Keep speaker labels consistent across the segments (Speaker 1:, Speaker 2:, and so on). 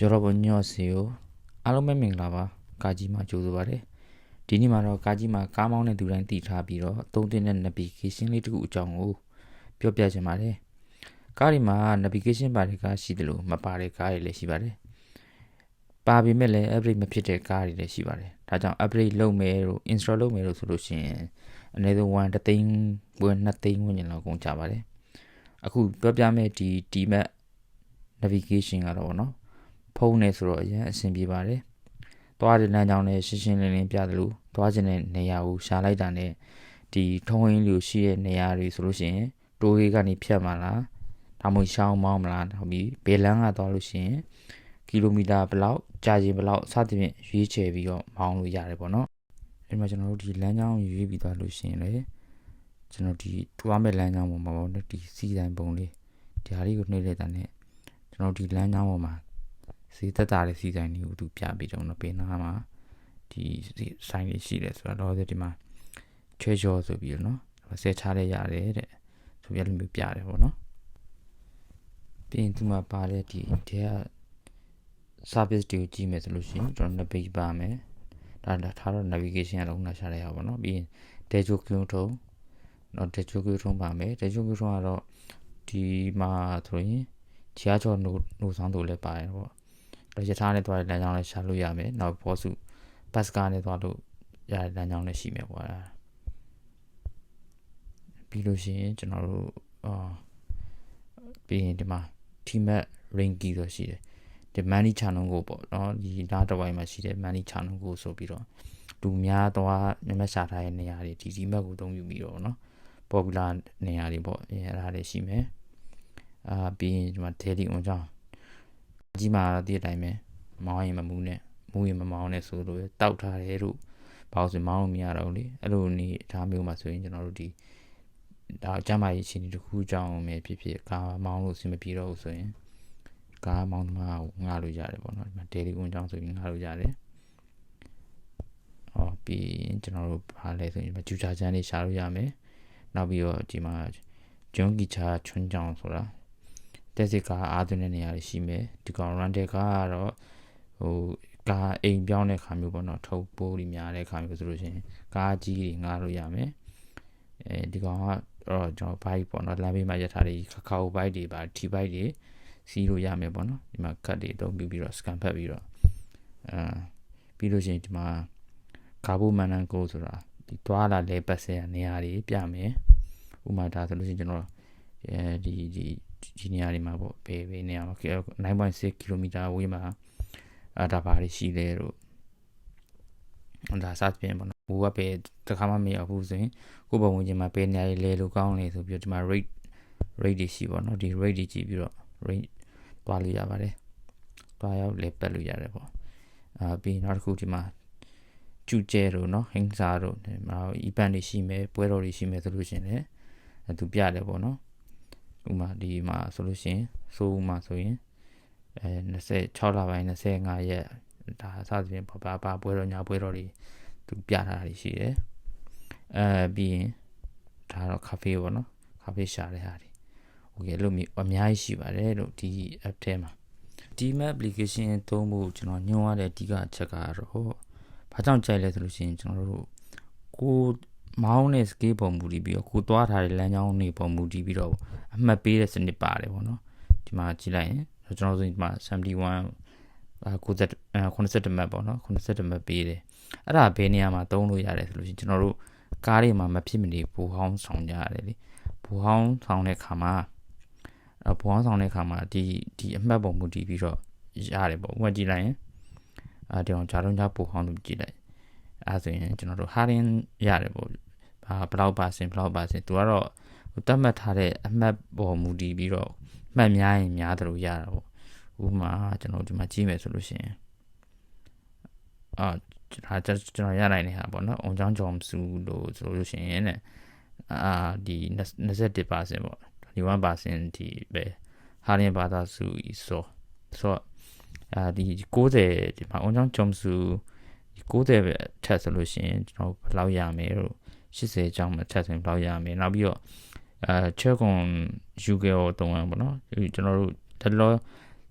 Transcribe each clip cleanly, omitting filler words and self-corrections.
Speaker 1: 여러분 안녕하세요.အားလုံးပဲမင်္ဂလာပါကာကြီးမှာကြိုဆိုပါရစေဒီနေ့မှာတော့ကာကြီးမှာကားမောင်းတဲ့သူတိုင်းသိထားပြီးတော့သုံးသင့်တဲ့ navigation လေးတစ်ခုအကြောင်းကိုပြောပြချင်ပါတယ်ကားတွေမှာ navigation ပါတဲ့ကားရှိတယ်လို့မပါတဲ့ကားတွေလည်းရှိပါတယ်ပါပေမဲ့လည်း upgrade မဖြစ်တဲ့ကားတွေလည်းရှိပါတယ်ဒါကြောင့် upgrade လုပ်မယ်လို့ install လုပ်မယ်လို့ဆိုလို့ရှိရင်အနည်းဆုံး1သိန်း2သိန်းဝန်းကျင်လောက်ကုန်ကြပါတယ်အခုပြောပြမယ့်ဒီ T-Map navigation ကတော့ဗောနော်ဖုန်းနဲ့ဆိုတော့အရင်အဆင်ပြေပါတယ်သွားတဲ့လမ်းကြောင်းနဲ့ရှင်းလင်းလင်းပြသလိုသွားခြင်းတဲ့နေရာကိုရှာလိုက်တာနဲ့ဒီထုံးရင်းလူရှိတဲ့နေရာတွေဆိုလို့ရှိရင်တိုးလေးကနေဖြတ်မှာလားဒါမှမဟုတ်ရှောင်းမောင်းမလားဒါပြီးဘယ်လမ်းကသွားလို့ရှိရင်ကီလိုမီတာဘယ်လောက်ကြာချိန်ဘယ်လောက်စသဖြင့်ရွေးချယ်ပြီးတော့မောင်းလို့ရတယ်ပေါ့နော်အဲ့မှာကျွန်တော်တို့ဒီလမ်းကြောင်းရွေးပြီးသွားလို့ရှိရင်လေကျွန်တော်ဒီသွားမဲ့လမ်းကြောင်းပေါ်မှာပေါ့ဒီစီးတိုင်းပုံလေးဒီဟာလေးကိုနှိပ်လိုက်တာနဲ့ကျွန်တော်ဒီလမ်းကြောင်းပေါ်မှာဈေးသက်သာတဲ့စီဆိုင်တွေကိုသူပြပြီးတော့ပေးနာမှာဒီဆိုင်လေးရှိတယ်ဆိုတော့ဒီမှာချွဲချောဆိုပြီးတော့နော်ဆဲချတဲ့ရတယ်တဲ့ဆိုပြီးလည်းမျိုးပြတယ်ပေါ့နော်ပြီးရင်သူမှာပါတဲ့ဒီက service တွေကိုကြည့်မယ်ဆိုလို့ရှိရင်ကျွန်တော် navigate ပါမယ်ဒါထားတော့ navigation ကတော့နားရှာရအောင်ပေါ့နော်ပြီးရင် dejo ကုန်းထုံးတော့ dejo ကုန်းထုံးပါမယ် dejo ကုန်းထုံးကတော့ဒီမှာဆိုရင်ချားချောနိုးဆောင်တို့လည်းပါတယ်ပေါ့ရထားနဲ့သွားတဲ့လမ်းကြောင်းလည်းရှာလို့ရမယ်။နောက်ဘောစုဘတ်စကားနဲ့သွားလို့ရတဲ့လမ်းကြောင်းလည်းရှိမယ်ပေါ့။ပြီးလို့ရှိရင်ကျွန်တော်တို့ပြီးရင်ဒီမှာ T-Map Ringy ဆိုရှိတယ်။ဒီ Money Channel ကိုပေါ့နော်ဒီနားတစ်ဝိုင်းမှာရှိတဲ့ Money Channel ကိုဆိုပြီးတော့လူများသွားမျက်မှတ်ရှာထားတဲ့နေရာတွေဒီ T-Map ကိုအသုံးပြုပြီးတော့နော် popular နေရာတွေပေါ့အဲ့ဒါတွေရှိမယ်။ပြီးရင်ဒီမှာ Daily on ကြောင်းကြီးမှာဒီအတိုင်းပဲမောင်းရင်မမူးနဲ့မူးရင်မမောင်းနဲ့ဆိုလို့တောက်ထားတယ်လို့ဘာလို့ဆိုမောင်းလို့မရတော့လေအဲ့လိုနေထားမျိုးမှာဆိုရင်ကျွန်တော်တို့ဒီဒါအကြမ်းပါရေးချင်းတစ်ခုကြောင်းပဲဖြစ်ကားမောင်းလို့အဆင်မပြေတော့ဘူးဆိုရင်ကားမောင်းမှာငှားလို့ရတယ်ပေါ့နော်ဒီမှာ daily ဝန်ကြောင်းဆိုပြီးငှားလို့ရတယ်ပြီးရင်ကျွန်တော်တို့ဘာလဲဆိုရင်ဂျူချာချမ်းလေးရှာလို့ရမယ်နောက်ပြီးတော့ဒီမှာဂျွန်ဂီချာချွန်းကြောင်းဆိုတာတက်စစ်ကားအားသွင်းတဲ့နေရာတွေရှိမယ်ဒီကောင် run တဲ့ကားကတော့ကားအိမ်ပြောင်းတဲ့ခါမျိုးပေါ့နော်ထုတ်ပိုးတွေများတဲ့ခါမျိုးဆိုလို့ရှိရင်ကားကြီးတွေငှားလို့ရမယ်ဒီကောင်ကတော့ကျွန်တော်ဘိုက်ပေါ့နော်လမ်းဘေးမှာရထားတဲ့ခါဘိုက်တွေပါထီဘိုက်တွေစီးလို့ရမယ်ပေါ့နော်ဒီမှာကတ်တွေအသုံးပြုပြီးတော့ scan ဖတ်ပြီးတော့ပြီးလို့ရှိရင်ဒီမှာကာဘူမန်နန်ကိုဆိုတာဒီသွားလာလဲပတ်စဲနေရာတွေပြမယ်ဥမာဒါဆိုလို့ရှိရင်ကျွန်တော်ဒီနေရာတွေမှာပေါ့ဘယ်နေရာမှာ 9.6 km ဝေးမှာဒါပါရရှိတယ်လို့ဒါစသဖြင့်ပေါ့နော်ဘူကပဲတခါမှမရဘူးဆိုရင်ကိုယ်ပုံဝင်ချင်းမှာပဲနေရာလေးလဲလို့ကောင်းလေဆိုပြီးတော့ဒီမှာ rate တွေရှိပေါ့နော်ဒီ rate တွေကြည့်ပြီးတော့ rate သွားလို့ရပါတယ်သွားရောက်လဲပတ်လို့ရတယ်ပေါ့ပြီးနောက်တစ်ခုဒီမှာကျူကျဲတို့နော်ဟင်းစားတို့နောက် event တွေရှိမယ်ပွဲတော်တွေရှိမယ်ဆိုလို့ရှိရင်လည်းသူပြတယ်ပေါ့နော်ဥမာဒီမှာဆိုလို့ရှိရင်ဆိုမှာဆိုရင်26လပိုင်း25ရက်ဒါစသဖြင့်ဘာပွဲတော်ညာပွဲတော်တွေသူပြထားတာရှိတယ်ပြီးရင်ဒါတော့ cafe ပေါ့နော် cafe ရှာတဲ့ဟာတွေโอเคလို့အများကြီးရှိပါတယ်လို့ဒီ app ထဲမှာဒီ map application သုံးဖို့ကျွန်တော်ညွှန်ရတဲ့အဓိကအချက်ကတော့ဘာကြောင့်ကြိုက်လဲဆိုလို့ရှိရင်ကျွန်တော်တို့ကိုမောင်းတဲ့ scale ပုံမူတည်ပြီးတော့ကိုသွားထားတဲ့လမ်းကြောင်းတွေပုံမူတည်ပြီးတော့အမှတ်ပေးတဲ့စနစ်ပါတယ်ပေါ့နော်ဒီမှာကြည့်လိုက်ရင်ကျွန်တော်ဆိုဒီမှာ71 90 map ပေါ့နော်90 map ပေးတယ်အဲ့ဒါဘယ်နေရာမှာသုံးလို့ရတယ်ဆိုလို့ရှိရင်ကျွန်တော်တို့ကားတွေမှာမဖြစ်မနေဘူဟောင်းဆောင်ကြရတယ်လေဘူဟောင်းဆောင်တဲ့ခါမှာဒီအမှတ်ပုံမူတည်ပြီးတော့ရတယ်ပေါ့ဥပမာကြည့်လိုက်ရင်ဒီအောင်ဂျာလုံးဂျာဘူဟောင်းလို့ကြည့်လိုက်အဲ့ဆိုရင်ကျွန်တော်တို့ဟာရင်ရတယ်ပေါ့ဘလောက်ပါစင်သူကတော့တတ်မှတ်ထားတဲ့အမှတ်ပေါ်မူတည်ပြီးတော့မှတ်များရင်များတယ်လို့ရတာပေါ့ဥပမာကျွန်တော်ဒီမှာကြည့်မယ်ဆိုလို့ရှိရင်ဒါကျွန်တော်ရနိုင်နေတာပေါ့နော်အောင်ချောင်းကြောင်စုလို့ဆိုလို့ရှိရင်တဲ့ဒီ21%ပေါ့21%ဒီပဲဟာရင်ဘာသာစုဆိုဒီ90ဒီမှာအောင်ချောင်းကြောင်စု90ပဲထက်ဆိုလို့ရှိရင်ကျွန်တော်ဘယ်လောက်ရမယ်လို့80ကျောင်းမှာထက်ဆိုရင်ဘယ်လောက်ရမယ်နောက်ပြီးတော့ချက်ကွန် UK ကိုတုံးအောင်ပေါ့နော်ကျွန်တော်တို့တလော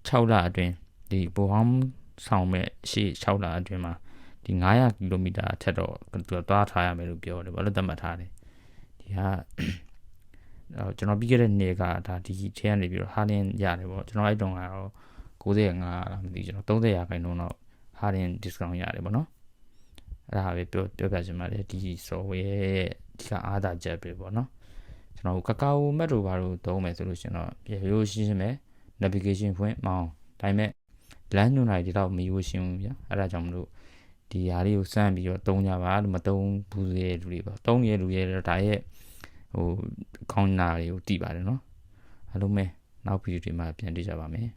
Speaker 1: 6လအတွင်း ဒီပိုဟောင်းဆောင်မဲ့ရှေ့6လအတွင်းမှာဒီ900ကီလိုမီတာထက်တော့သူသွားထားရမယ်လို့ပြောတယ်ဘာလို့သတ်မှတ်ထားတယ်ဒီဟာကျွန်တော်ပြီးခဲ့တဲ့နေ့ကဒါဒီထဲကနေပြီးတော့ဟာလင်းရတယ်ပေါ့ကျွန်တော်အဲ့တုန်းကတော့95လားမသိကျွန်တော်30ရာခိုင်နှုန်းတော့ဟာလင်း discount ရတယ်ပေါ့နော်အဲ့ဒါပဲပြောပြချင်ပါတယ်ဒီ software ရဲ့ဒီကအားသာချက်ပဲပေါ့နော်ကျွန်တော်ကကာအိုမက်တို့ဘာလို့သုံးမယ်ဆိုလို့ရှင်တော့ရိုးရှင်းမယ် navigation ဖွင့်မောင်းဒါပေမဲ့လမ်းညွှန်လိုက်ဒီတော့မရိုးရှင်းဘူးဗျာအဲ့ဒါကြောင့်မလို့ဒီဟာလေးကိုစမ်းပြီးတော့သုံးကြပါလို့မသုံးဘူးရဲ့လူတွေပေါ့သုံးရဲ့လူရဲ့ဒါရဲ့ဟိုခေါင်းနာတွေကိုတည်ပါတယ်နော်အားလုံးပဲနောက်ဗီဒီယိုတွေမှာပြန်တွေ့ကြပါမယ်